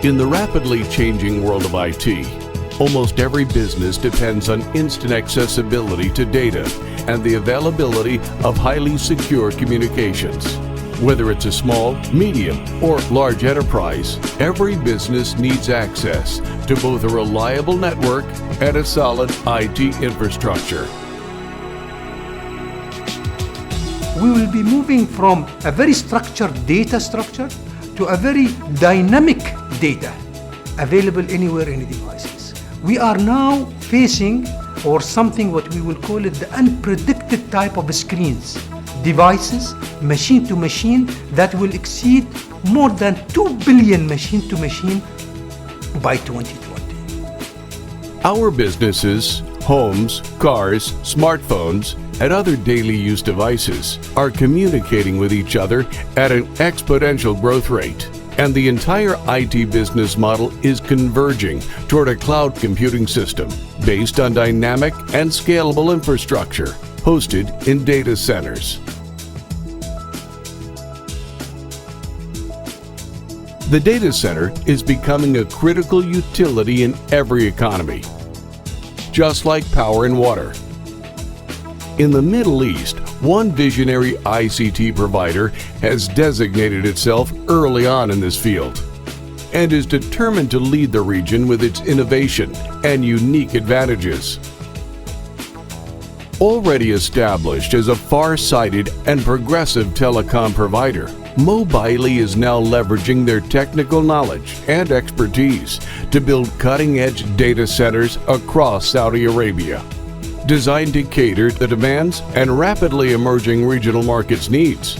In the rapidly changing world of IT, almost every business depends on instant accessibility to data and the availability of highly secure communications. Whether it's a small, medium, or large enterprise, every business needs access to both a reliable network and a solid IT infrastructure. We will be moving from a very structured data structure to a very dynamic data available anywhere, any devices. We are now facing, or something what we will call it, the unpredicted type of screens, devices, machine to machine, that will exceed more than 2 billion machine to machine by 2020. Our businesses, homes, cars, smartphones, and other daily use devices are communicating with each other at an exponential growth rate, and the entire IT business model is converging toward a cloud computing system based on dynamic and scalable infrastructure hosted in data centers. The data center is becoming a critical utility in every economy, just like power and water. In the Middle East, one visionary ICT provider has designated itself early on in this field and is determined to lead the region with its innovation and unique advantages. Already established as a far-sighted and progressive telecom provider, Mobily is now leveraging their technical knowledge and expertise to build cutting-edge data centers across Saudi Arabia, designed to cater to the demands and rapidly emerging regional markets' needs.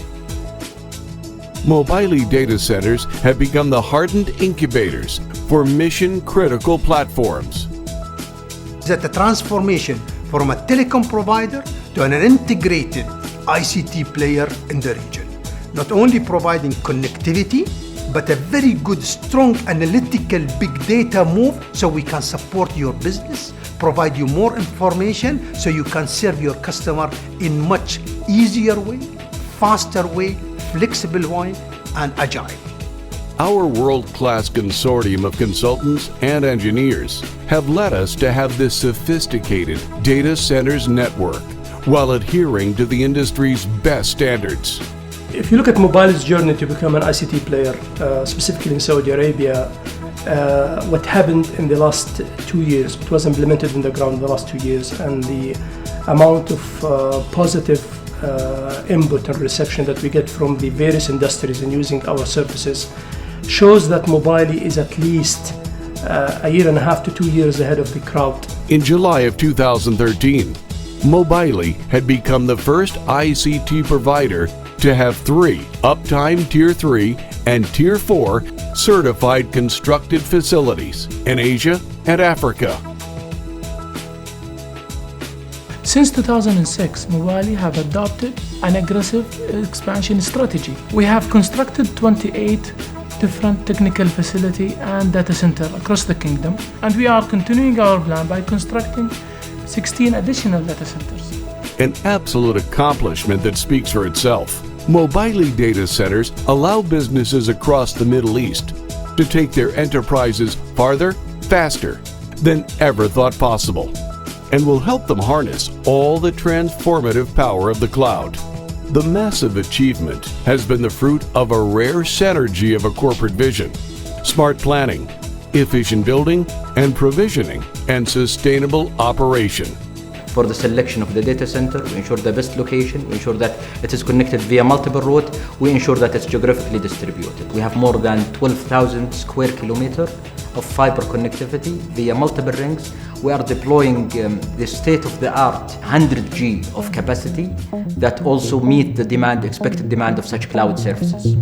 Mobily data centers have become the hardened incubators for mission-critical platforms. That the transformation from a telecom provider to an integrated ICT player in the region, not only providing connectivity, but a very good, strong analytical big data move so we can support your business, provide you more information so you can serve your customer in much easier way, faster way, flexible way, and agile. Our world-class consortium of consultants and engineers have led us to have this sophisticated data centers network while adhering to the industry's best standards. If you look at Mobily's journey to become an ICT player, specifically in Saudi Arabia, what happened in the last 2 years, what was implemented in the ground in the last 2 years, and the amount of positive input and reception that we get from the various industries in using our services shows that Mobily is at least a year and a half to 2 years ahead of the crowd. In July of 2013, Mobily had become the first ICT provider to have 3 Uptime Tier 3 and Tier 4 certified constructed facilities in Asia and Africa. Since 2006, Mobily have adopted an aggressive expansion strategy. We have constructed 28 different technical facility and data center across the kingdom, and we are continuing our plan by constructing 16 additional data centers. An absolute accomplishment that speaks for itself. Mobily data centers allow businesses across the Middle East to take their enterprises farther, faster than ever thought possible, and will help them harness all the transformative power of the cloud. The massive achievement has been the fruit of a rare synergy of a corporate vision, smart planning, efficient building and provisioning, and sustainable operation. For the selection of the data center, we ensure the best location, we ensure that it is connected via multiple routes, we ensure that it's geographically distributed. We have more than 12,000 square kilometers of fiber connectivity via multiple rings. We are deploying the state-of-the-art 100G of capacity that also meet the demand, expected demand of such cloud services.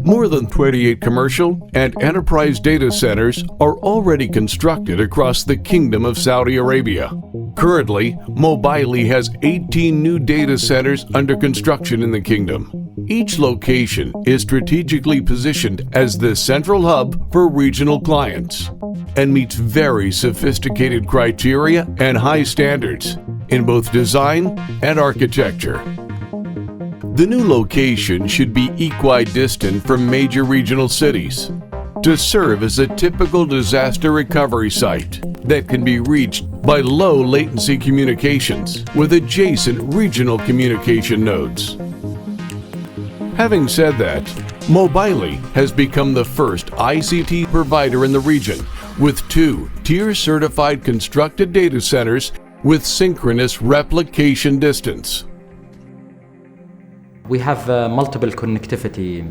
More than 28 commercial and enterprise data centers are already constructed across the Kingdom of Saudi Arabia. Currently, Mobily has 18 new data centers under construction in the kingdom. Each location is strategically positioned as the central hub for regional clients and meets very sophisticated criteria and high standards in both design and architecture. The new location should be equidistant from major regional cities to serve as a typical disaster recovery site that can be reached by low latency communications with adjacent regional communication nodes. Having said that, Mobily has become the first ICT provider in the region with 2 tier-certified constructed data centers with synchronous replication distance. We have multiple connectivity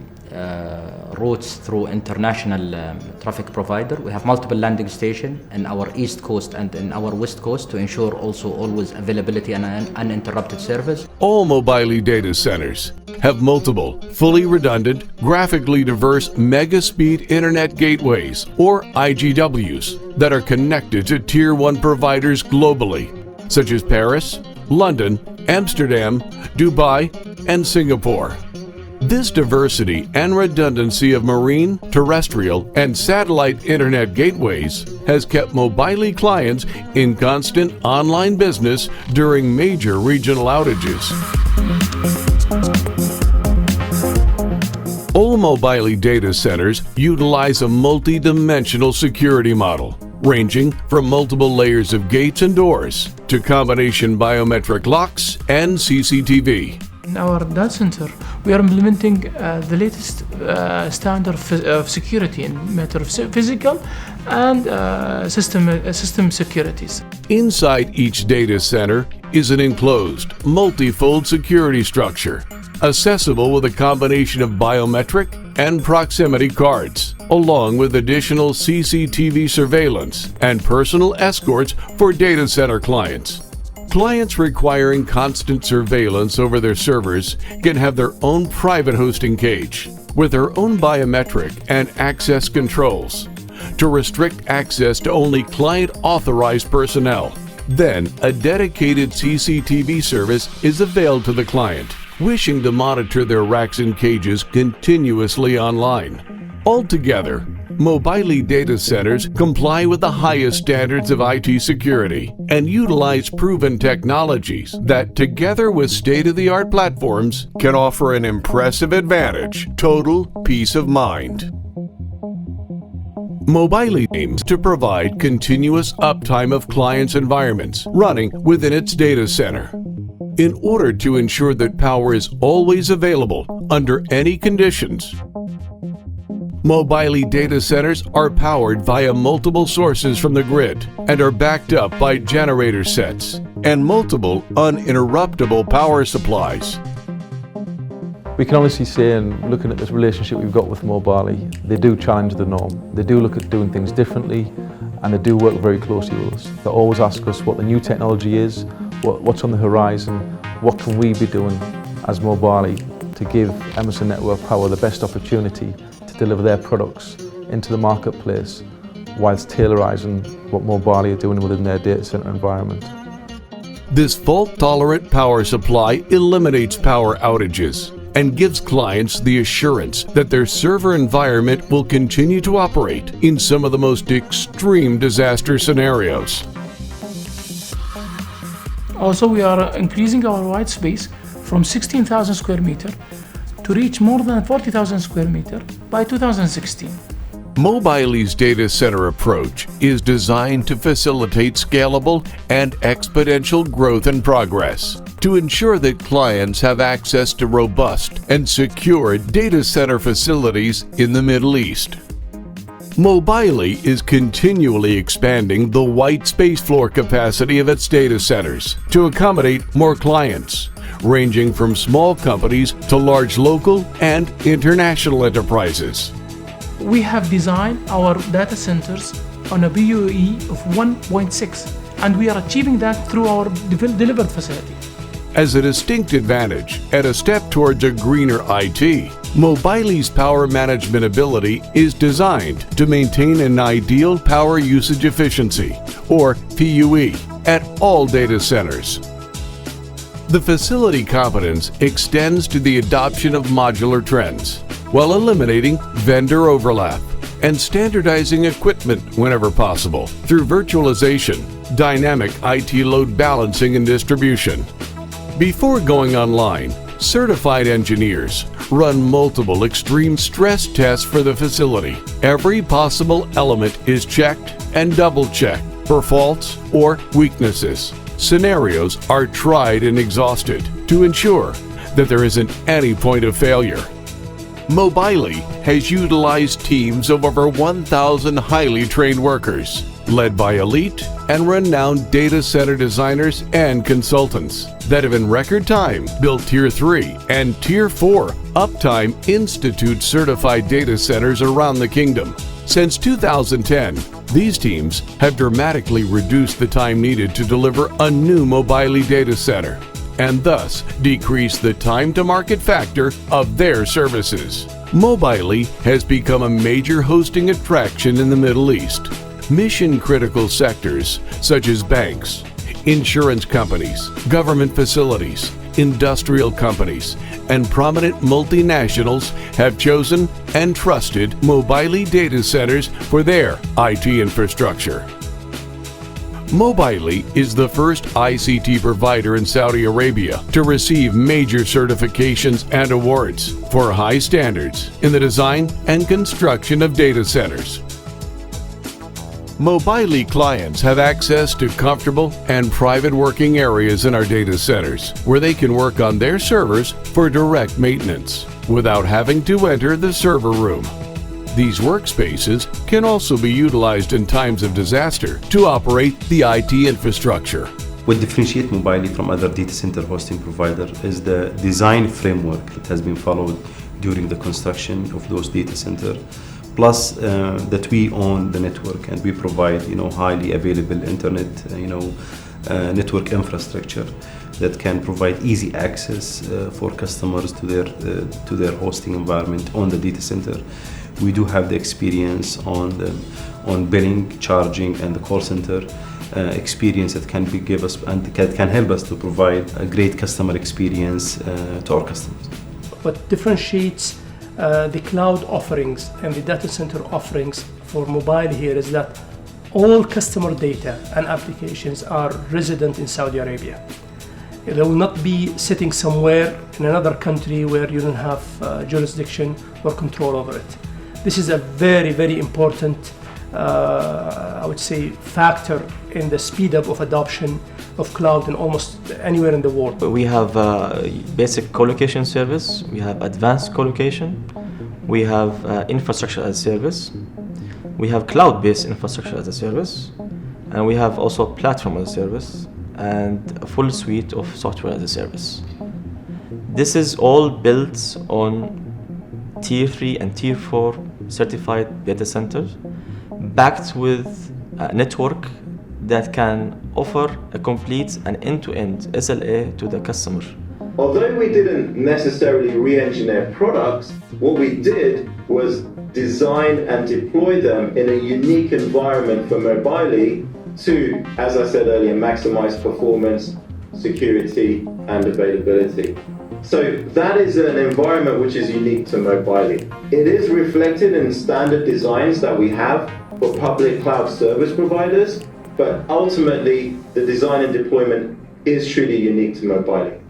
routes through international traffic provider. We have multiple landing stations in our east coast and in our west coast to ensure also always availability and uninterrupted service. All Mobily data centers have multiple, fully redundant, graphically diverse mega-speed internet gateways, or IGWs, that are connected to Tier 1 providers globally, such as Paris, London, Amsterdam, Dubai, and Singapore. This diversity and redundancy of marine, terrestrial, and satellite internet gateways has kept Mobily clients in constant online business during major regional outages. All Mobily data centers utilize a multi-dimensional security model, ranging from multiple layers of gates and doors to combination biometric locks and CCTV. In our data center, we are implementing the latest standard of security in matter of physical and system securities. Inside each data center is an enclosed, multi-fold security structure, accessible with a combination of biometric and proximity cards, along with additional CCTV surveillance and personal escorts for data center clients. Clients requiring constant surveillance over their servers can have their own private hosting cage with their own biometric and access controls to restrict access to only client-authorized personnel. Then, a dedicated CCTV service is availed to the client wishing to monitor their racks and cages continuously online. Altogether, Mobily data centers comply with the highest standards of IT security and utilize proven technologies that, together with state-of-the-art platforms, can offer an impressive advantage: total peace of mind. Mobily aims to provide continuous uptime of clients' environments running within its data center, in order to ensure that power is always available under any conditions. Mobily data centers are powered via multiple sources from the grid and are backed up by generator sets and multiple uninterruptible power supplies. We can honestly say, and looking at this relationship we've got with Mobily, they do challenge the norm. They do look at doing things differently, and they do work very closely with us. They always ask us what the new technology is, what's on the horizon, what can we be doing as Mobily to give Emerson Network Power the best opportunity to deliver their products into the marketplace whilst tailorizing what Mobily are doing within their data center environment. This fault-tolerant power supply eliminates power outages and gives clients the assurance that their server environment will continue to operate in some of the most extreme disaster scenarios. Also, we are increasing our white space from 16,000 square meter to reach more than 40,000 square meter by 2016. Mobily's data center approach is designed to facilitate scalable and exponential growth and progress to ensure that clients have access to robust and secure data center facilities in the Middle East. Mobily is continually expanding the white space floor capacity of its data centers to accommodate more clients, ranging from small companies to large local and international enterprises. We have designed our data centers on a BOE of 1.6, and we are achieving that through our delivered facility. As a distinct advantage and a step towards a greener IT, Mobily's power management ability is designed to maintain an ideal power usage efficiency, or PUE, at all data centers. The facility competence extends to the adoption of modular trends, while eliminating vendor overlap and standardizing equipment whenever possible through virtualization, dynamic IT load balancing and distribution. Before going online, Certified engineers run multiple extreme stress tests for the facility. Every possible element is checked and double-checked for faults or weaknesses. Scenarios are tried and exhausted to ensure that there isn't any point of failure. Mobily has utilized teams of over 1,000 highly trained workers, led by elite and renowned data center designers and consultants that have in record time built Tier 3 and Tier 4 Uptime Institute certified data centers around the kingdom. Since 2010, these teams have dramatically reduced the time needed to deliver a new Mobily data center, and thus decrease the time to market factor of their services. Mobily has become a major hosting attraction in the Middle East. Mission-critical sectors such as banks, insurance companies, government facilities, industrial companies, and prominent multinationals have chosen and trusted Mobily data centers for their IT infrastructure. Mobily is the first ICT provider in Saudi Arabia to receive major certifications and awards for high standards in the design and construction of data centers. Mobily clients have access to comfortable and private working areas in our data centers where they can work on their servers for direct maintenance without having to enter the server room. These workspaces can also be utilized in times of disaster to operate the IT infrastructure. What differentiates Mobily from other data center hosting providers is the design framework that has been followed during the construction of those data centers. Plus that we own the network and we provide highly available internet network infrastructure that can provide easy access for customers to their hosting environment on the data center. We do have the experience on billing, charging, and the call center experience that can give us and can help us to provide a great customer experience to our customers. What differentiates the cloud offerings and the data center offerings for Mobily here is that all customer data and applications are resident in Saudi Arabia. They will not be sitting somewhere in another country where you don't have jurisdiction or control over it. This is a very, very important, I would say, factor in the speed up of adoption of cloud in almost anywhere in the world. We have basic colocation service, we have advanced colocation, we have infrastructure as a service, we have cloud-based infrastructure as a service, and we have also platform as a service, and a full suite of software as a service. This is all built on Tier 3 and Tier 4 certified data centers, backed with a network that can offer a complete and end-to-end SLA to the customer. Although we didn't necessarily re-engineer products, what we did was design and deploy them in a unique environment for Mobily to, as I said earlier, maximize performance, security, and availability. So that is an environment which is unique to Mobily. It is reflected in standard designs that we have for public cloud service providers, but ultimately the design and deployment is truly unique to Mobily.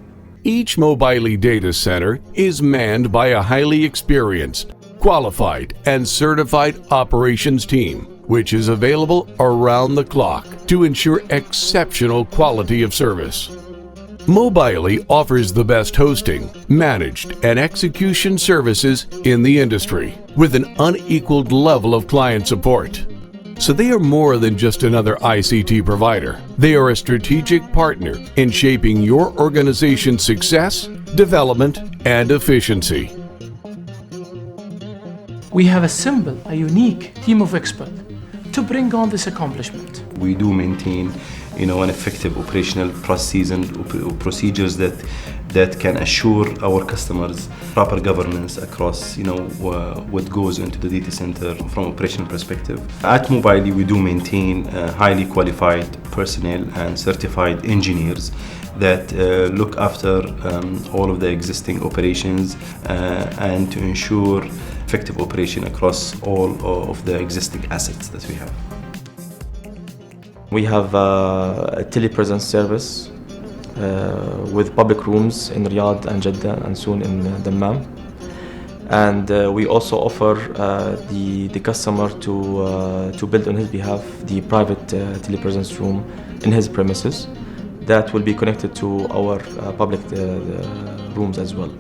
Each Mobily data center is manned by a highly experienced, qualified, and certified operations team, which is available around the clock to ensure exceptional quality of service. Mobily offers the best hosting, managed, and execution services in the industry with an unequaled level of client support. So they are more than just another ICT provider. They are a strategic partner in shaping your organization's success, development, and efficiency. We have assembled a unique team of experts to bring on this accomplishment. We do maintain an effective operational processes and procedures that can assure our customers proper governance across what goes into the data center from operational perspective. At Mobily, we do maintain highly qualified personnel and certified engineers that look after all of the existing operations and to ensure effective operation across all of the existing assets that we have. We have a telepresence service with public rooms in Riyadh and Jeddah and soon in Dammam. And we also offer the customer to build on his behalf the private telepresence room in his premises that will be connected to our public rooms as well.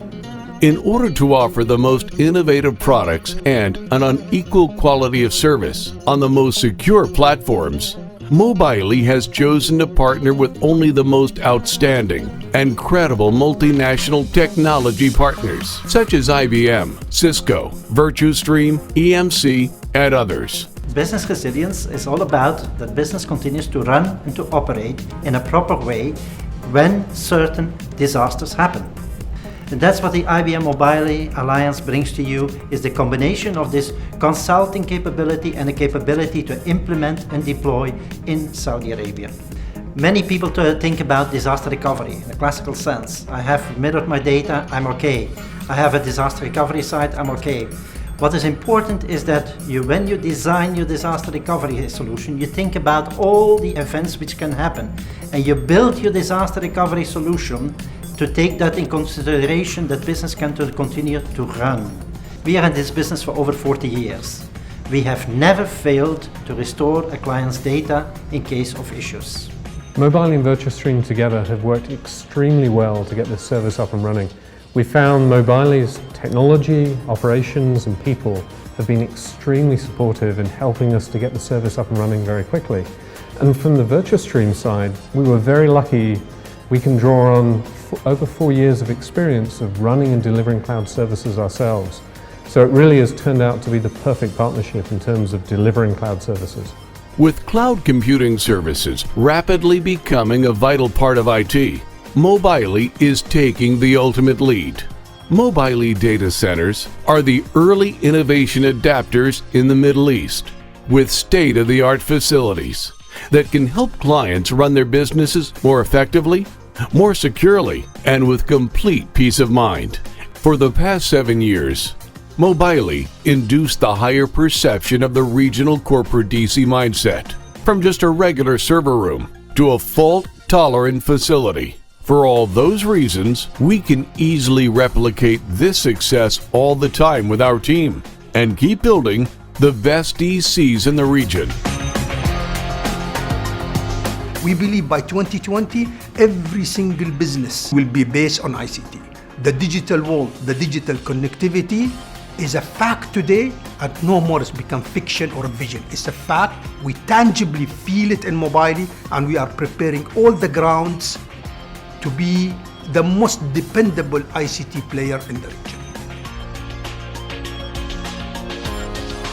In order to offer the most innovative products and an unequal quality of service on the most secure platforms, Mobily has chosen to partner with only the most outstanding and credible multinational technology partners, such as IBM, Cisco, VirtuStream, EMC, and others. Business resilience is all about that business continues to run and to operate in a proper way when certain disasters happen. And that's what the IBM Mobily Alliance brings to you, is the combination of this consulting capability and the capability to implement and deploy in Saudi Arabia. Many people think about disaster recovery in a classical sense. I have mirrored my data, I'm okay. I have a disaster recovery site, I'm okay. What is important is that when you design your disaster recovery solution, you think about all the events which can happen, and you build your disaster recovery solution to take that in consideration, that business can continue to run. We are in this business for over 40 years. We have never failed to restore a client's data in case of issues. Mobily and VirtuStream together have worked extremely well to get this service up and running. We found Mobily's technology, operations and people have been extremely supportive in helping us to get the service up and running very quickly. And from the VirtuStream side, we were very lucky. We can draw on over 4 years of experience of running and delivering cloud services ourselves. So it really has turned out to be the perfect partnership in terms of delivering cloud services. With cloud computing services rapidly becoming a vital part of IT, Mobily is taking the ultimate lead. Mobily data centers are the early innovation adapters in the Middle East, with state-of-the-art facilities that can help clients run their businesses more effectively, more securely, and with complete peace of mind. For the past 7 years, Mobily induced the higher perception of the regional corporate DC mindset, from just a regular server room to a fault-tolerant facility. For all those reasons, we can easily replicate this success all the time with our team and keep building the best DCs in the region. We believe by 2020, every single business will be based on ICT. The digital world, the digital connectivity is a fact today, and no more it's become fiction or a vision. It's a fact. We tangibly feel it in Mobily, and we are preparing all the grounds to be the most dependable ICT player in the region.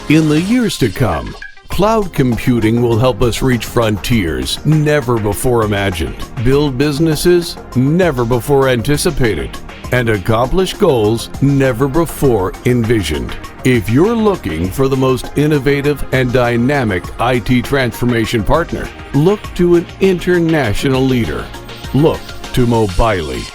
In the years to come, cloud computing will help us reach frontiers never before imagined, build businesses never before anticipated, and accomplish goals never before envisioned. If you're looking for the most innovative and dynamic IT transformation partner, look to an international leader. Look to Mobily.